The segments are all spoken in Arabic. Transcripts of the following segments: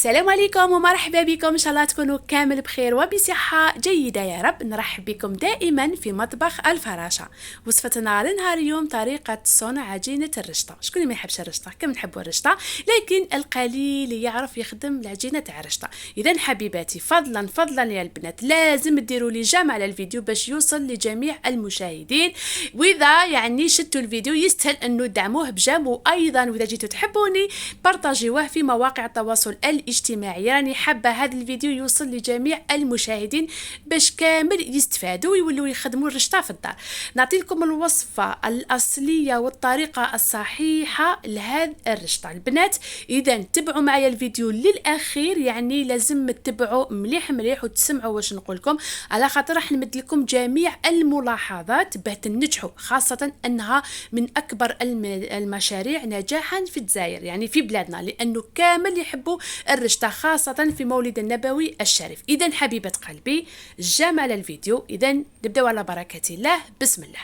السلام عليكم ومرحبا بكم، ان شاء الله تكونوا كامل بخير وبصحه جيده يا رب. نرحب بكم دائما في مطبخ الفراشه. وصفتنا لنهار اليوم طريقه صنع عجينه الرشطه. شكون ما يحبش الرشطه؟ كم نحبوا الرشطه، لكن القليل يعرف يخدم العجينه تاع الرشطه. اذا حبيباتي فضلا يا البنات لازم ديروا لي جيم على الفيديو باش يوصل لجميع المشاهدين، واذا يعني شدتوا الفيديو يستاهل انه تدعموه بجيم. وايضا واذا جيتوا تحبوني بارطاجيوه في مواقع التواصل الاجتماعي. راني حابه هذا الفيديو يوصل لجميع المشاهدين باش كامل يستفادوا ويولوا يخدموا الرشطه في الدار. نعطي لكم الوصفه الاصليه والطريقه الصحيحه لهذا الرشطه البنات. اذا تبعوا معايا الفيديو للاخير، يعني لازم تتبعوا مليح وتسمعوا واش نقول لكم، على خاطر راح نمد لكم جميع الملاحظات باه تنجحوا، خاصه انها من اكبر المشاريع نجاحا في الجزائر، يعني في بلادنا، لانه كامل يحبوا الرشطه خاصه في مولد النبوي الشريف. اذا حبيبه قلبي جمال الفيديو. اذا نبداو على بركه الله، بسم الله.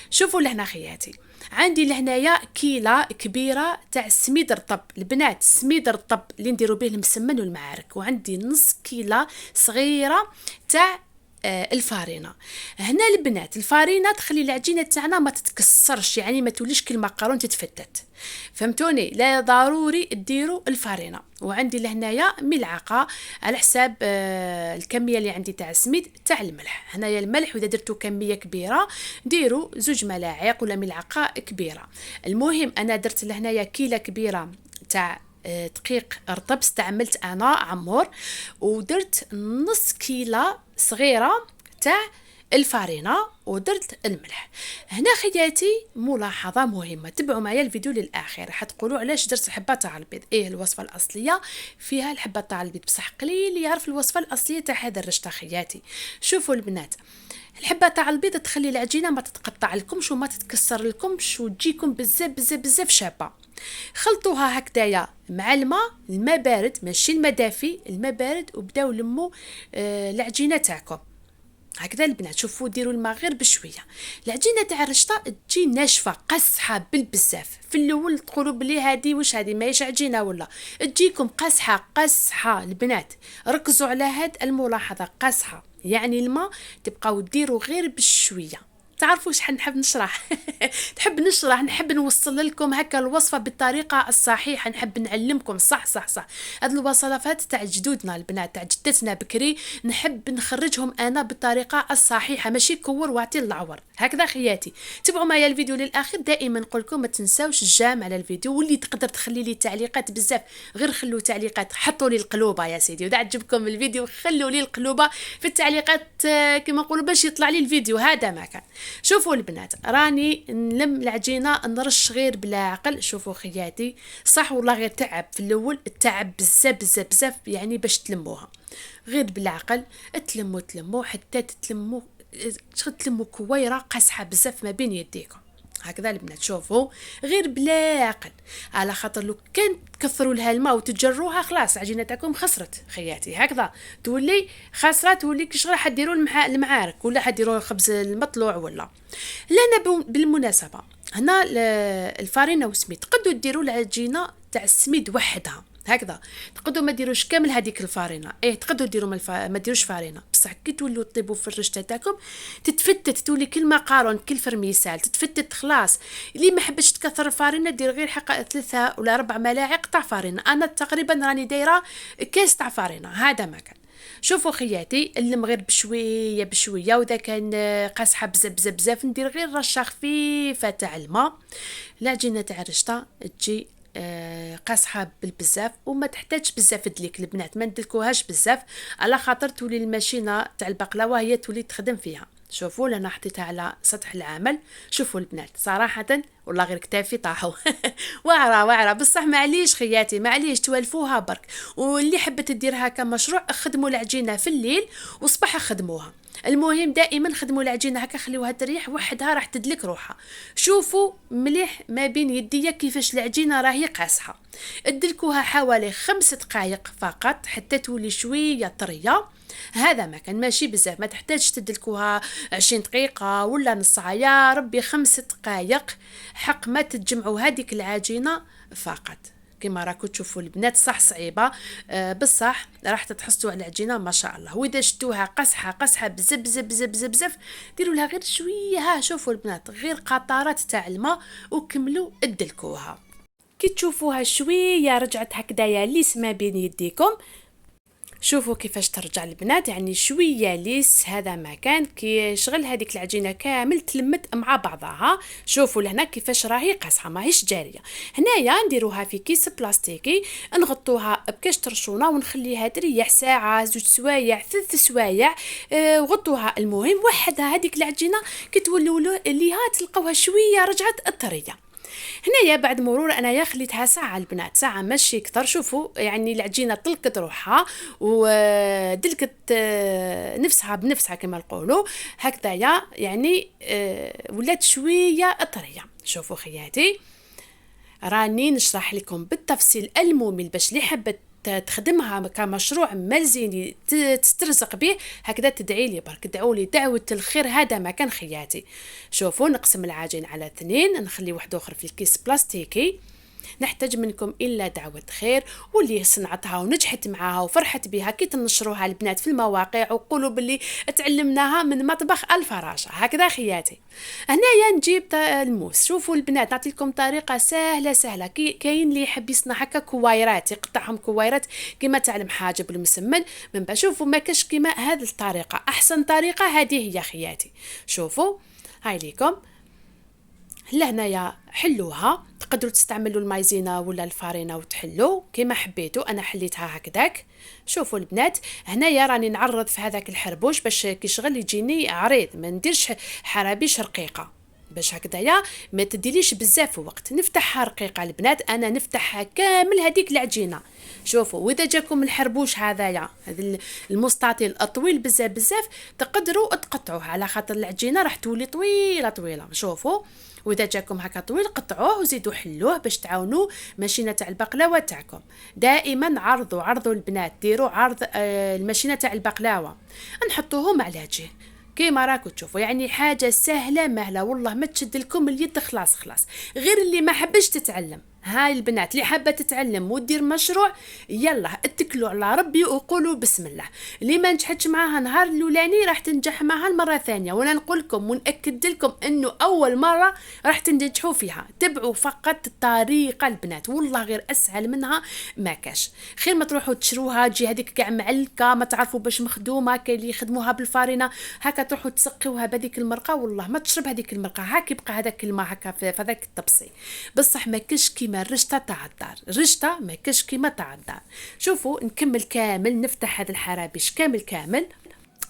شوفوا لهنا خياتي، عندي لهنايا كيله كبيره تاع سميد رطب البنات، سميد رطب اللي نديروا به المسمن والمعارك، وعندي نص كيله صغيره تاع الفارينه. هنا البنات الفارينه تخلي العجينه تاعنا ما تتكسرش، يعني ما توليش كالمقارون تتفتت، فهمتوني؟ لا ضروري ديروا الفارينه. وعندي لهنايا ملعقه على حساب الكميه اللي عندي تاع السميد تاع الملح. هنايا الملح واذا درتو كميه كبيره ديروا 2 ملاعق ولا ملعقه كبيره. المهم انا درت لهنايا كيله كبيره تاع دقيق رطب، استعملت انا عمور، ودرت نص كيله صغيره تاع الفارينه، ودرت الملح. هنا خياتي ملاحظه مهمه، تبعوا معايا الفيديو للاخير، حتقولوا علاش درت الحبه تاع البيض. ايه الوصفه الاصليه فيها الحبه تاع البيض، بصح قليل يعرف الوصفه الاصليه تاع هذا الرشطه خياتي. شوفوا البنات، الحبه تاع البيض تخلي العجينه ما تتقطع لكمش وما تتكسر لكمش وتجيكم بزاف شابه. خلطوها هكذايا مع الماء بارد، ماشي الماء دافي، الماء بارد، وبداو لموا العجينه تاعكم هكذا البنات. شوفوا ديروا الماء غير بشويه. العجينه تاع الرشطه تجي ناشفه قسحه بالبزاف. في الاول تقولوا بلي هذه واش هذه ماهيش عجينه ولا، تجيكم قسحه البنات. ركزوا على هاد الملاحظه، قسحه يعني الماء تبقاو ديروا غير بشويه. تعرفوا شحال نحب نشرح نحب نوصل لكم هكا الوصفه بالطريقه الصحيحه، نحب نعلمكم صح. هاد الوصفات تاع جدودنا البنات، تاع جدتنا بكري، نحب نخرجهم انا بالطريقه الصحيحه، ماشي كور واعطي العور هكذا خياتي. تبعوا معايا الفيديو للاخير. دائما نقول لكم ما تنساوش الجام على الفيديو، واللي تقدر تخلي لي تعليقات بزاف غير خلوا تعليقات، حطوا لي القلوبه يا سيدي، ودا عجبكم الفيديو خلوا لي القلوبه في التعليقات كما نقولوا باش يطلع لي الفيديو هذا ما كان. شوفوا البنات راني نلم العجينه نرش غير بلا عقل. شوفوا خياتي صح والله غير تعب في الاول، التعب بزاف يعني باش تلموها غير بالعقل. تلموا حتى تلموا كويره قسحه بزاف ما بين يديكم هكذا البنات. شوفوا غير بلا عقل، على خاطر لو كان تكثروا لها الماء وتجروها خلاص عجينتكم خسرت خياتي، هكذا تولي خاسره، تولي كش راح ديروا المعارك ولا حديروا الخبز المطلوع ولا. لهنا بالمناسبه هنا الفارينه والسميد تقدروا ديروا العجينه تاع السميد وحدها هكذا، تقدروا ما ديروش كامل هذيك الفارينه، تقدروا ديروا ما ديروش فارينه، بصح كي تولوا طيبوا في الرشته تاعكم تتفتت، تولي كل مقارون كل فرميسال تتفتت خلاص. اللي ما حبش تكثر الفارينه دير غير حق 3 ولا 4 ملاعق تاع فارينه. انا تقريبا راني دايره كاس تاع فارينه هذا ما كان. شوفوا خياتي اللم غير بشويه واذا كان قاصحه بزاف ندير غير رشه خفيفه تاع الماء. العجينه تاع الرشطه تجي قاصحه بالبزاف وما تحتاجش بزاف دليك البنات، ما ندلكوهاش بزاف على خاطر تولي الماشينه تاع البقلاوه هي تولي تخدم فيها. شوفوا انا حطيتها على سطح العمل. شوفوا البنات صراحه والله غير كتافي طاحوا واعره بصح معليش خياتي، معليش توالفوها برك. واللي حبت ديرها كمشروع خدموا العجينه في الليل وصباح خدموها. المهم دائما خدموا العجينه هكا، خليوها تريح وحدها راح تدلك روحها. شوفوا مليح ما بين يديا كيفاش العجينه راهي قاسحه. ادلكوها حوالي 5 دقائق فقط حتى تولي شويه طريه، هذا ما كان ماشي بزاف، ما تحتاج تدلكوها 20 دقيقة ولا نص ساعة، يا ربي 5 دقائق حق ما تتجمعوا هذيك العجينة فقط. كما راكم تشوفوا البنات صح صعيبه، بصح راح تحصلوا على عجينه ما شاء الله. واذا شتوها قصحه بزب بزب بزب بزب بزف، ديروا لها غير شويه، ها شوفوا البنات غير قطرات تاع الماء وكملوا ادلكوها. كي تشوفوها شويه رجعت هكذايا ليس ما بين يديكم، شوفوا كيفاش ترجع البنات، يعني شويه ليس هذا ما كان كي شغل هذيك العجينه كامل تلمت مع بعضها. شوفوا لهنا كيفاش راهي قاصحه ماهيش جاريه. هنايا نديروها في كيس بلاستيكي، نغطوها بكاش ترشونه ونخليها تريح ساعه 2 سوايع 3 سوايع، وغطوها. المهم وحدها هذيك العجينه كي تولوا ليها تلقوها شويه رجعت طريه. هنايا بعد مرور انايا خليتها ساعه البنات، ساعه ماشي كثر. شوفوا يعني العجينه طلقت روحها ودلكت نفسها بنفسها كما نقولوا هكذايا، يعني ولات شويه طريه. شوفوا خياتي راني نشرح لكم بالتفصيل الممل باش اللي حبت تخدمها كمشروع ملزيني تسترزق به هكذا تدعي لي برك، دعوا لي دعوة الخير، هذا ما كان خياتي. شوفوا نقسم العجين على 2، نخلي واحد اخر في الكيس بلاستيكي. نحتاج منكم الا دعوة خير، واللي صنعتها ونجحت معاها وفرحت بها كي تنشروها البنات في المواقع وقولوا باللي تعلمناها من مطبخ الفراشة هكذا خياتي. هنايا نجيب الموس. شوفوا البنات نعطي لكم طريقه سهله كاين اللي يحب يصنع هكا كويرات يقطعهم كويرات كما تاع المحاجب المسمن، من بعد شوفوا ما كاش كما هذه الطريقه، احسن طريقه هذه هي خياتي. شوفوا هاي ليكم لهنايا حلوها، تقدروا تستعملوا المايزينا ولا الفارينه وتحلوا كما حبيتوا، انا حليتها هكذاك. شوفوا البنات هنايا راني نعرض في هذاك الحربوش باش كي شغل يجيني عريض، ما نديرش حرابيش رقيقه باش هكذايا ما تديليش بزاف وقت. نفتحها رقيقه البنات، انا نفتحها كامل هذيك العجينه. شوفوا واذا جاكم الحربوش هذايا هذا المستطيل الطويل بزاف تقدروا تقطعوه على خاطر العجينه راح تولي طويله. شوفوا واذا جاكم هكا طويل قطعوه وزيدوا حلوه باش تعاونوا ماشينه تاع البقلاوه تاعكم. دائما عرضوا البنات، ديروا عرض الماشينه تاع البقلاوه، نحطوهم على العجين كيما راكم تشوفوا، يعني حاجه سهله مهله والله ما تشد لكم اليد. خلاص غير اللي ما حبش تتعلم. هاي البنات اللي حابه تتعلم ودير مشروع يلا اتكلوا على ربي وقولوا بسم الله. اللي ما نجحتش معاها نهار الاولاني راح تنجح معاها المره الثانيه، وانا نقول لكم ونأكد لكم انه اول مره راح تنجحوا فيها. تبعوا فقط الطريقه البنات، والله غير اسهل منها ما كاش. خير ما تروحوا تشروها تجي هذيك كاع معلكه ما تعرفوا باش مخدومه، كاين اللي يخدموها بالفارينه هكا تروحوا تسقيوها بهذيك المرقه والله ما تشرب هذيك المرقه، هاك يبقى هذاك الماء هكا في هذاك الطبسي. بصح ما كاش كيما الرشته تاع الدار، الرشته ما كاش كيما تاع الدار. شوفوا نكمل كامل، نفتح هذا الحرابيش كامل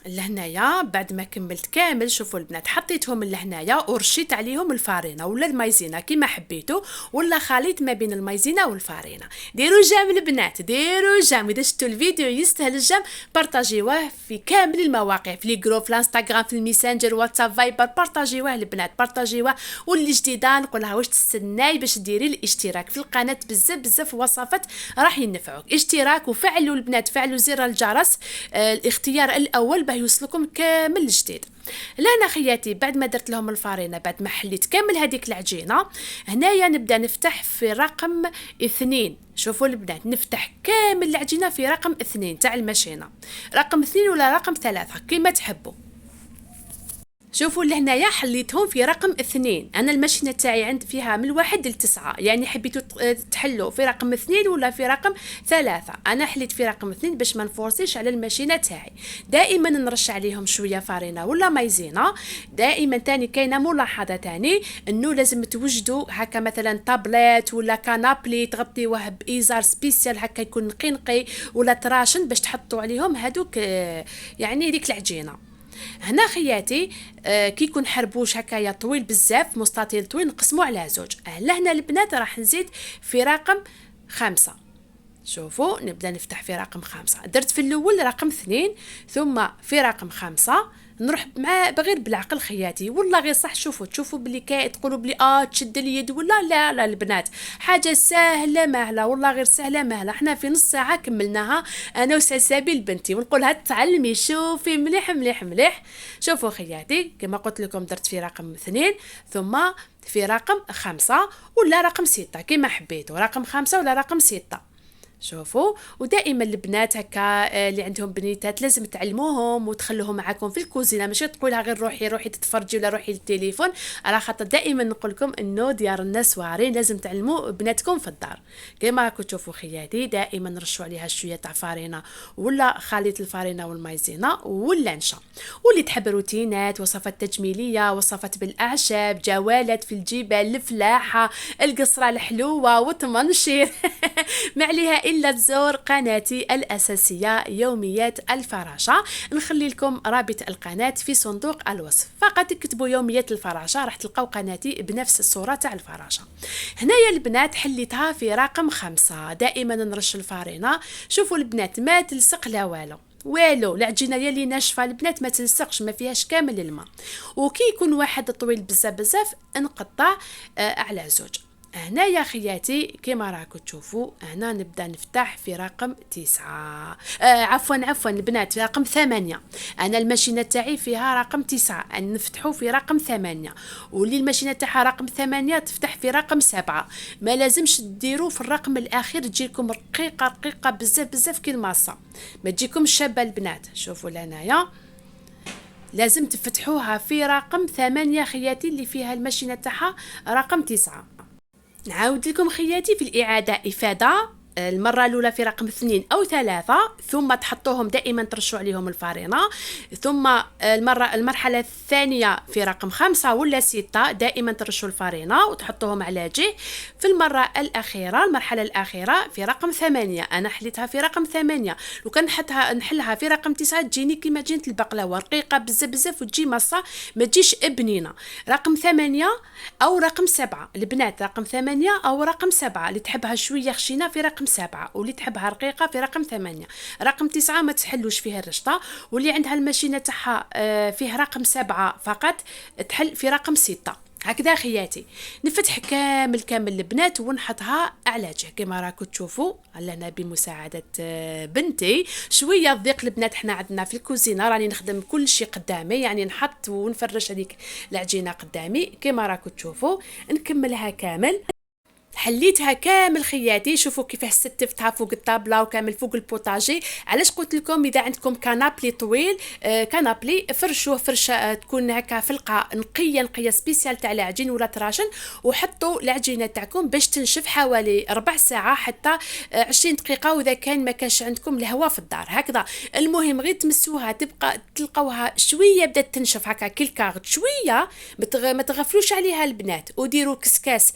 لهنايا. بعد ما كملت كامل شوفوا البنات حطيتهم لهنايا ورشيت عليهم الفارينه ولا المايزينا كيما حبيتوا، ولا خليط ما بين المايزينا والفارينه. ديروا جام البنات، ديروا جام. اذا شفتوا الفيديو يستاهل الجام بارطاجيوه في كامل المواقع، في لي جروب، في الانستغرام، في الميسنجر، واتساب، فايبر، بارطاجيوه البنات بارطاجيوه. واللي جديده نقولها واش تستناي باش ديري الاشتراك في القناه، بزاف وصفات راح ينفعوك. اشتراك وفعلوا البنات، فعلوا زر الجرس الاختيار الاول يوصلكم كامل الجديد. لهنا خياتي بعد ما درت لهم الفارينه، بعد ما حليت كامل هذيك العجينه، هنايا نبدا نفتح في رقم 2. شوفوا البنات نفتح كامل العجينه في رقم 2 تاع الماشينه، رقم 2 ولا رقم 3 كيما تحبوا. شوفوا لهنايا حليتهم في رقم 2. انا الماشينه تاعي عند فيها من 1 ل 9، يعني حبيتوا تحلوا في رقم 2 ولا في رقم 3. انا حليت في رقم 2 باش ما نفورسيش على الماشينه تاعي. دائما نرش عليهم شويه فارينه ولا مايزينا. دائما تاني كاينه ملاحظه تاني انه لازم توجدوا هكا مثلا طابلات ولا كانابلي تغطيوه بإزار سبيسيال هكا يكون نقي ولا تراشن باش تحطوا عليهم هذوك يعني ديك العجينه. هنا خياتي كي يكون حربوش هكايا طويل بزاف مستطيل طويل نقسمو على 2. لهنا البنات راح نزيد في رقم 5. شوفوا نبدا نفتح في رقم 5. درت في الاول رقم 2 ثم في رقم 5 نروح مع غير بالعقل خياتي والله غير صح. تشوفوا بلي تقولوا بلي تشد اليد ولا لا البنات حاجه سهله مهله، والله غير سهله مهله. احنا في نص ساعه كملناها انا وسلسبيل بنتي ونقولها تعلمي شوفي مليح. شوفوا خياتي كما قلت لكم درت في رقم 2 ثم في رقم 5 ولا رقم 6 كما حبيتوا، رقم 5 ولا رقم 6. شوفوا. ودائما البنات هكا اللي عندهم بنيتات لازم تعلموهم وتخلوهم معاكم في الكوزينه، ماشي تقولها غير روحي تتفرجي ولا روحي للتليفون. على خاطر دائما نقول لكم انه ديار الناس واعرين، لازم تعلموا بناتكم في الدار. كما راكم تشوفوا خياتي دائما نرشوا عليها شويه تاع فارينه ولا خليط الفارينه والمايزينا ولا نشا. واللي تحب روتينات، وصفات تجميليه، وصفات بالاعشاب، جوالات في الجبال، الفلاحه، القصره الحلوه وتمنشير ما عليها إلا تزور قناتي الأساسية يوميات الفراشة. نخلي لكم رابط القناة في صندوق الوصف، فقط اكتبوا يوميات الفراشة راح تلقاو قناتي بنفس الصورة تاع الفراشة. هنايا البنات حليتها في رقم 5. دائما نرش الفارينة. شوفوا البنات ما تلصق لا والو العجينه يلي ناشفه البنات ما تلصقش، ما فيهاش كامل الماء. وكي يكون واحد طويل بزاف نقطع على زوج. هنا يا خياتي كما راكم تشوفوا هنا نبدا نفتح في رقم 9 عفوا البنات في رقم 8. انا الماشينه تاعي فيها رقم 9 نفتحوا في رقم 8، واللي الماشينه تاعها رقم 8 تفتح في رقم 7. ما لازمش ديروا في الرقم الاخير تجيكم رقيقه بزاف كي الماصه، ما تجيكم شابه البنات. شوفوا لهنايا لازم تفتحوها في رقم 8 خياتي اللي فيها الماشينه تاعها رقم 9. نعاود لكم خياتي في الإعادة إفادة. المرة الأولى في رقم 2 أو 3، ثم تحطوهم دائما ترشوا عليهم الفارينة. ثم المرحلة الثانية في رقم 5 ولا 6 دائما ترشوا الفارينة وتحطوهم على جه. في المرة الأخيرة المرحلة الأخيرة في رقم 8 أنا حليتها في رقم 8. لو كان نحلها في رقم 9 تجيني كما جينة البقلاوة رقيقة بزاف وتجي مصة ما تجيش بنينة. رقم 8 أو رقم 7 البنات، رقم 8 أو رقم 7 اللي تحبها شوية خشينة في رقم 7، واللي تحبها رقيقة في رقم 8. رقم 9 ما تحلوش فيها الرشطة، واللي عندها الماشينة تاعها فيه رقم 7 فقط تحل في رقم 6. هكذا خياتي نفتح كامل البنات ونحطها على جهه كما راكم تشوفوا. انا بمساعده بنتي شويه ضيق البنات، حنا عندنا في الكوزينه راني نخدم كل شيء قدامي، يعني نحط ونفرش هذيك العجينه قدامي كما راكم تشوفوا. نكملها كامل. حليتها كامل خياتي. شوفوا كيفاه ستفتها فوق الطابله وكامل فوق البوطاجي. علاش قلت لكم اذا عندكم كنابلي طويل كنابلي فرشوه فرشه تكون هكا فلقه نقيه سبيسيال تاع العجين ولا تراشن، وحطوا العجينه تاعكم باش تنشف حوالي ربع ساعه حتى 20 دقيقه، واذا كان ما كانش عندكم الهواء في الدار هكذا. المهم غير تمسوها تبقى تلقوها شويه بدات تنشف هكا كالكارت شويه، ما تغفلوش عليها البنات، وديروا كسكاس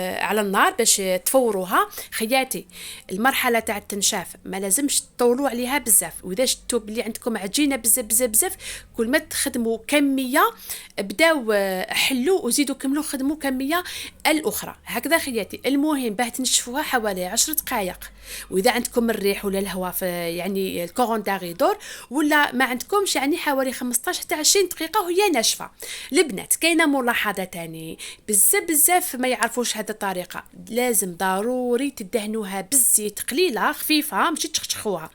على النار باش تفوروها خياتي. المرحله تاع التنشاف ما لازمش تطولوا عليها بزاف، واذا شفتوا بلي عندكم عجينه بزاف كل ما تخدموا كميه بداو حلوا وزيدوا كملوا خدموا كميه الاخرى هكذا خياتي. المهم باه تنشفوها حوالي 10 دقائق، واذا عندكم الريح ولا الهواء في يعني الكورون داغيدور ولا ما عندكمش يعني حوالي 15 حتى 20 دقيقه وهي ناشفه. البنات كاينه ملاحظه تاني بزاف ما يعرفوش هذه الطريقه، لازم ضروري تدهنوها بالزيت قليله خفيفه، ماشي تشخشخوها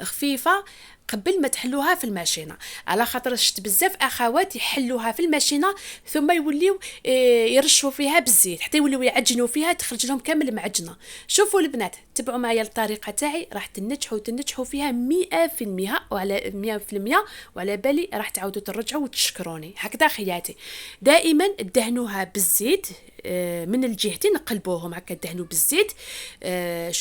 خفيفه قبل ما تحلوها في الماشينه، على خاطر شفت بزاف اخوات يحلوها في الماشينه ثم يوليو يرشوا فيها بالزيت حتى يوليو يعجنوا فيها تخرج لهم كامل معجنه. شوفوا البنات تبعوا معايا الطريقه تاعي راح تنجحوا فيها 100% وعلى 100%، وعلى بالي راح تعاودوا ترجعوا وتشكروني هكذا خياتي. دائما دهنوها بالزيت من الجهتين نقلبوهم هكا دهنوا بالزيت.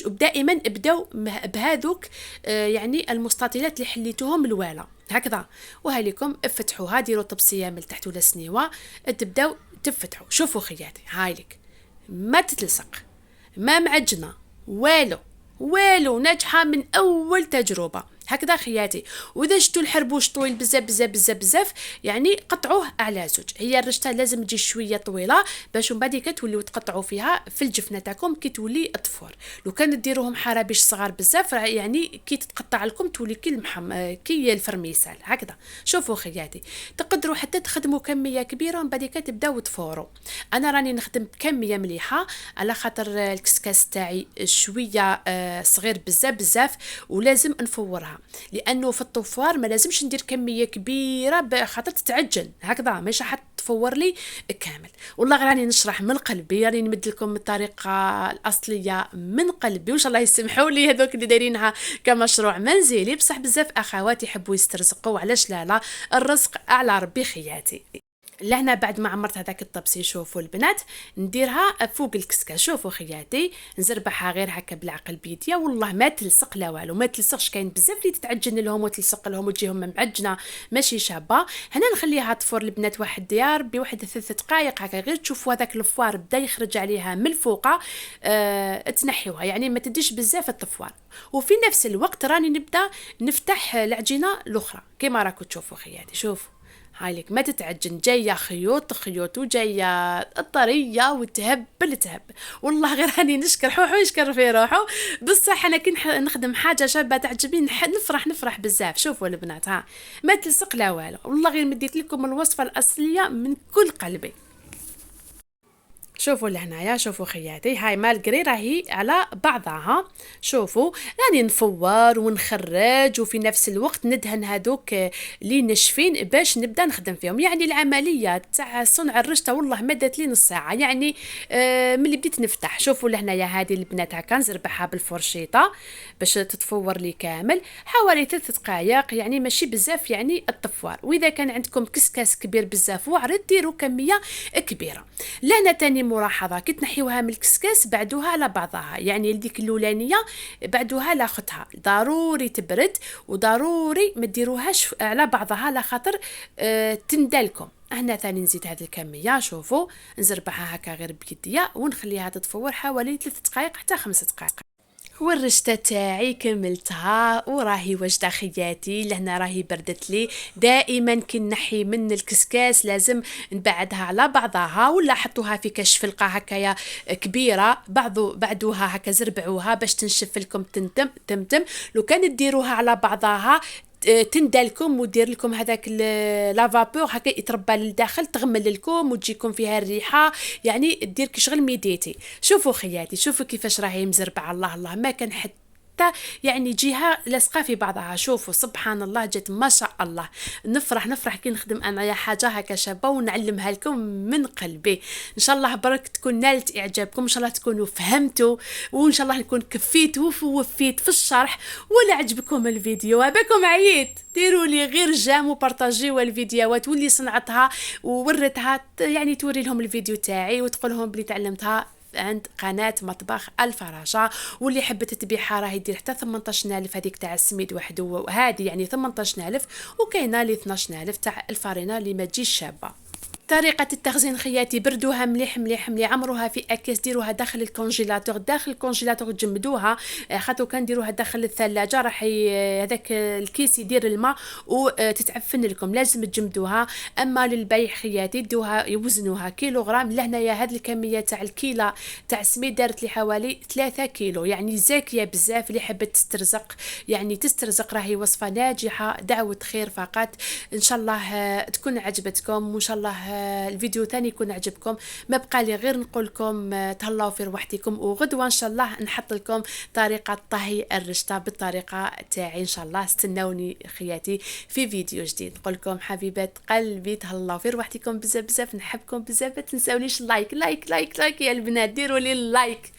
دائما ابداو بهذوك يعني المستطيلات اللي حليتوهم الوالا هكذا، وهاليكم افتحوها ديروا طبسيه من تحت ولا سنيوه تبداو تفتحوا. شوفوا خياتي هايلك ما تتلصق ما معجنه والو ناجحه من اول تجربه هكذا خياتي. واذا شفتوا الحربوش طويل بزاف يعني قطعوه على زوج. هي الرشته لازم تجي شويه طويله باش من بعد توليو تقطعوا فيها في الجفنه تاعكم كي تولي تفور. لو كان ديروهم حرابيش صغار بزاف يعني كي تتقطع لكم تولي كي الفرميسال هكذا. شوفوا خياتي تقدروا حتى تخدموا كميه كبيره ومن بعد تبداو تفوروا. انا راني نخدم بكميه مليحه على خاطر الكسكاس تاعي شويه صغير بزاف ولازم نفورها. لانه في الطفوار ما لازمش ندير كميه كبيره بخاطر تتعجن هكذا، ماشي راح تفور لي كامل. والله غير راني نشرح من قلبي، راني نمد لكم الطريقه الاصليه من قلبي، وان شاء الله يسمحوا لي هذوك اللي دايرينها كمشروع منزلي. بصح بزاف اخواتي يحبوا يسترزقوا، علاش لا، الرزق اعلى ربي خياتي. لهنا بعد ما عمرت هذاك الطبسي، شوفوا البنات نديرها فوق الكسكه، شوفوا خياتي نزربحها غير هكا بالعقل بيديا، والله ما تلصق لا والو، ما تلصقش. كاين بزاف اللي تتعجن لهم وتلصق لهم وتجيهم معجنه ماشي شابه. هنا نخليها تفور البنات واحد يا ربي واحد 3 دقائق هكا، غير تشوفوا هذاك الفوار بدا يخرج عليها من الفوقه، تنحيوها يعني ما تديش بزاف الطفوار. وفي نفس الوقت راني نبدا نفتح العجينه الاخرى كما راكم تشوفوا خياتي. شوفوا هايلك ما تتعجن، جايه خيوط خيوط وجايه الطريه وتهبل تهبل. والله غير راني نشكر حوحو يشكر في روحو. بصح انا كي نخدم حاجه شابه تعجبني نفرح بزاف. شوفوا البنات ها ما تلصق لا والو، والله غير مديت لكم الوصفه الاصليه من كل قلبي. شوفوا لهنايا، شوفوا خياتي هاي مالقري راهي على بعضها. شوفوا راني نفور ونخرج وفي نفس الوقت ندهن هذوك اللي نشفين باش نبدا نخدم فيهم. يعني العمليه تاع صنع الرشته والله ما دات لي نص ساعه، يعني ملي بديت نفتح. شوفوا لهنايا هذه البنات هكا نزربحها بالفرشيطه باش تتفور لي كامل حوالي 3 دقائق، يعني ماشي بزاف يعني الطفوار. واذا كان عندكم كسكاس كبير بزاف وعرض ديروا كميه كبيره. لهنا تاني ملاحظه، كي تنحيوها من الكسكاس بعدوها على بعضها، يعني ديك الاولانيه بعدوها لاختها، ضروري تبرد وضروري ما ديروهاش على بعضها لا خاطر تندلكم. هنا ثاني نزيد هذه الكميه، شوفوا نزربعها هكا غير بيديا ونخليها تتفور حوالي 3 دقائق حتى 5 دقائق. والرشته تاعي كملتها وراهي واجده خياتي. لهنا راهي بردت لي. دائما كي نحي من الكسكاس لازم نبعدها على بعضها، ولا حطوها في كاش فلقه هكايا كبيره بعدوها هكا زربعوها باش تنشف لكم تمتم. لو كان ديروها على بعضها تندلكم ودير لكم هذاك لافابور هكا يتربى للداخل، تغمل لكم وتجيكم فيها الريحه، يعني دير كشغل ميديتي. شوفوا خياتي، شوفوا كيفاش راهي مزربعه، الله ما كان حتى يعني جهه لاصقه في بعضها. شوفوا سبحان الله جات ما شاء الله. نفرح كي نخدم انايا حاجه هكا شابه ونعلمها لكم من قلبي. ان شاء الله برك تكون نالت اعجابكم، ان شاء الله تكونوا فهمتوا، وان شاء الله نكون كفيت ووفيت في الشرح. ولا عجبكم الفيديو هباكم عييت ديروا لي غير جام وبارطاجيوا الفيديوهات واللي صنعتها ووريتها، يعني توري لهم الفيديو تاعي وتقول لهم بلي تعلمتها عند قناة مطبخ الفراشة. واللي حبت تبيعها راهي دير حتى 18,000 هذيك تاع السميد وحده، وهذه يعني 18,000، وكاينه ل 12,000 تاع الفارينة اللي ما تجيش شابه. طريقة التخزين خياتي، بردوها مليح عمروها في أكياس، ديروها داخل الكونجيلاتور تجمدوها، خاطر كان ديروها داخل الثلاجة راح هذاك الكيس يدير الماء وتتعفن لكم، لازم تجمدوها. أما للبيع خياتي دوها يوزنوها كيلوغرام. لهنايا هاد الكمية تاع الكيلة تاع سميد دارت لي حوالي 3 كيلو، يعني زاكية بزاف. اللي حبت تسترزق راهي وصفة ناجحة، دعوة خير فقط. إن شاء الله تكون عجبتكم، وإن شاء الله الفيديو تاني يكون عجبكم. ما بقى لي غير نقول لكم تهلاو في روحتكم، وغدوه ان شاء الله نحط لكم طريقه طهي الرشته بالطريقه تاعي. ان شاء الله استنوني خياتي في فيديو جديد. نقول لكم حبيبات قلبي تهلاو في روحتكم بزاف، نحبكم بزاف. ما تنساونيش لايك يا البنات، ديروا لي اللايك.